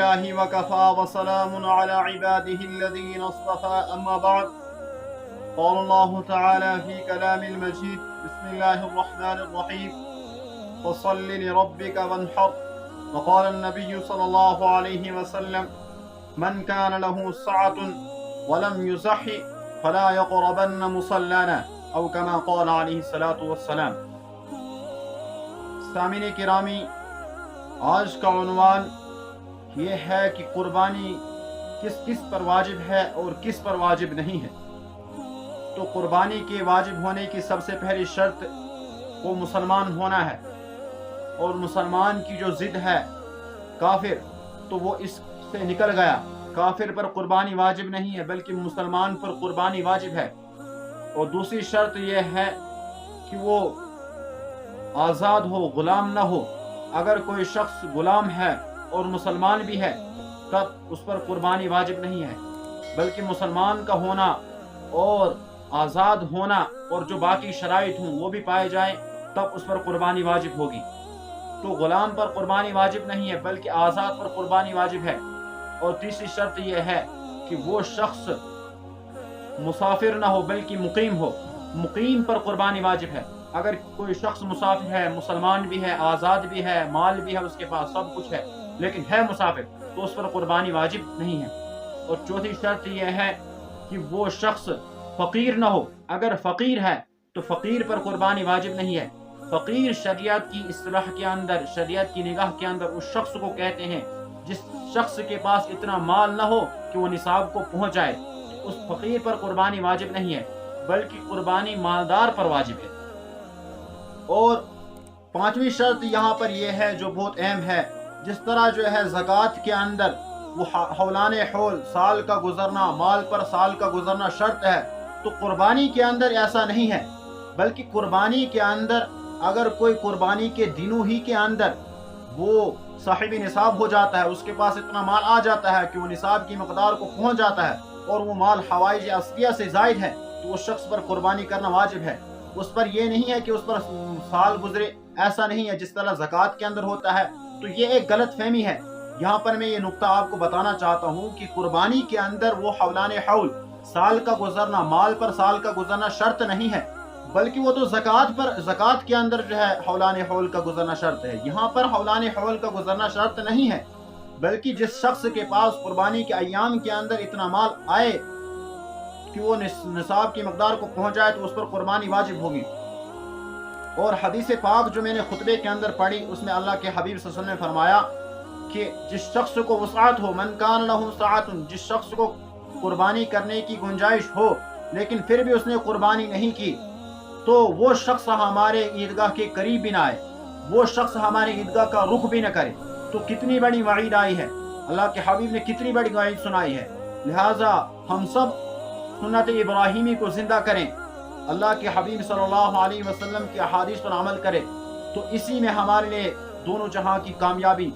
لله وكفى وسلام على عباده الذين اصطفى أما بعد. قال الله تعالى في كلام المجيد: بسم الله الرحمن الرحيم، فصل لربك وانحر. وقال النبي صلى الله عليه وسلم: من كان له سعة ولم يزح فلا يقربن مصلانا، او كما قال عليه الصلاة والسلام. سامعین کرامی، آج کا عنوان یہ ہے کہ قربانی کس کس پر واجب ہے اور کس پر واجب نہیں ہے. تو قربانی کے واجب ہونے کی سب سے پہلی شرط وہ مسلمان ہونا ہے، اور مسلمان کی جو ضد ہے کافر، تو وہ اس سے نکل گیا. کافر پر قربانی واجب نہیں ہے بلکہ مسلمان پر قربانی واجب ہے. اور دوسری شرط یہ ہے کہ وہ آزاد ہو، غلام نہ ہو. اگر کوئی شخص غلام ہے اور مسلمان بھی ہے تب اس پر قربانی واجب نہیں ہے، بلکہ مسلمان کا ہونا اور آزاد ہونا اور جو باقی شرائط ہوں وہ بھی پائے جائیں تب اس پر قربانی واجب ہوگی. تو غلام پر قربانی واجب نہیں ہے بلکہ آزاد پر قربانی واجب ہے. اور تیسری شرط یہ ہے کہ وہ شخص مسافر نہ ہو بلکہ مقیم ہو. مقیم پر قربانی واجب ہے. اگر کوئی شخص مسافر ہے، مسلمان بھی ہے، آزاد بھی ہے، مال بھی ہے، اس کے پاس سب کچھ ہے، لیکن ہے مسافر، تو اس پر قربانی واجب نہیں ہے. اور چوتھی شرط یہ ہے کہ وہ شخص فقیر نہ ہو. اگر فقیر ہے تو فقیر پر قربانی واجب نہیں ہے. فقیر شریعت کی اصطلاح کے اندر، شریعت کی نگاہ کے اندر اس شخص کو کہتے ہیں جس شخص کے پاس اتنا مال نہ ہو کہ وہ نصاب کو پہنچ جائے. اس فقیر پر قربانی واجب نہیں ہے بلکہ قربانی مالدار پر واجب ہے. اور پانچویں شرط یہاں پر یہ ہے جو بہت اہم ہے. جس طرح جو ہے زکوٰۃ کے اندر وہ حولان حول، سال کا گزرنا، مال پر سال کا گزرنا شرط ہے، تو قربانی کے اندر ایسا نہیں ہے. بلکہ قربانی کے اندر اگر کوئی قربانی کے دنوں ہی کے اندر وہ صاحب نصاب ہو جاتا ہے، اس کے پاس اتنا مال آ جاتا ہے کہ وہ نصاب کی مقدار کو پہنچ جاتا ہے اور وہ مال حوائج اصلیہ سے زائد ہے، تو اس شخص پر قربانی کرنا واجب ہے. اس پر یہ نہیں ہے کہ اس پر سال گزرے، ایسا نہیں ہے جس طرح زکوٰۃ کے اندر ہوتا ہے. تو یہ ایک غلط فہمی ہے. یہاں پر میں یہ نقطہ آپ کو بتانا چاہتا ہوں کہ قربانی کے اندر وہ حولان حول، سال کا گزرنا، مال پر سال کا گزرنا شرط نہیں ہے، بلکہ وہ تو زکوٰۃ کے اندر جو ہے حولان حول کا گزرنا شرط ہے. یہاں پر حولان حول کا گزرنا شرط نہیں ہے، بلکہ جس شخص کے پاس قربانی کے ایام کے اندر اتنا مال آئے کہ وہ نصاب کی مقدار کو پہنچ جائے تو اس پر قربانی واجب ہوگی. اور حدیث پاک جو میں نے خطبے کے اندر پڑھی، اس میں اللہ کے حبیب صلی اللہ علیہ وسلم نے فرمایا کہ جس شخص کو وسعت ہو، من کان لہ سعۃ، جس شخص کو قربانی کرنے کی گنجائش ہو لیکن پھر بھی اس نے قربانی نہیں کی، تو وہ شخص ہمارے عیدگاہ کے قریب بھی نہ آئے، وہ شخص ہمارے عیدگاہ کا رخ بھی نہ کرے. تو کتنی بڑی وعید آئی ہے، اللہ کے حبیب نے کتنی بڑی وعید سنائی ہے. لہٰذا ہم سب سنت ابراہیمی کو زندہ کریں، اللہ کے حبیب صلی اللہ علیہ وسلم کی احادیث پر عمل کریں، تو اسی میں ہمارے لیے دونوں جہاں کی کامیابی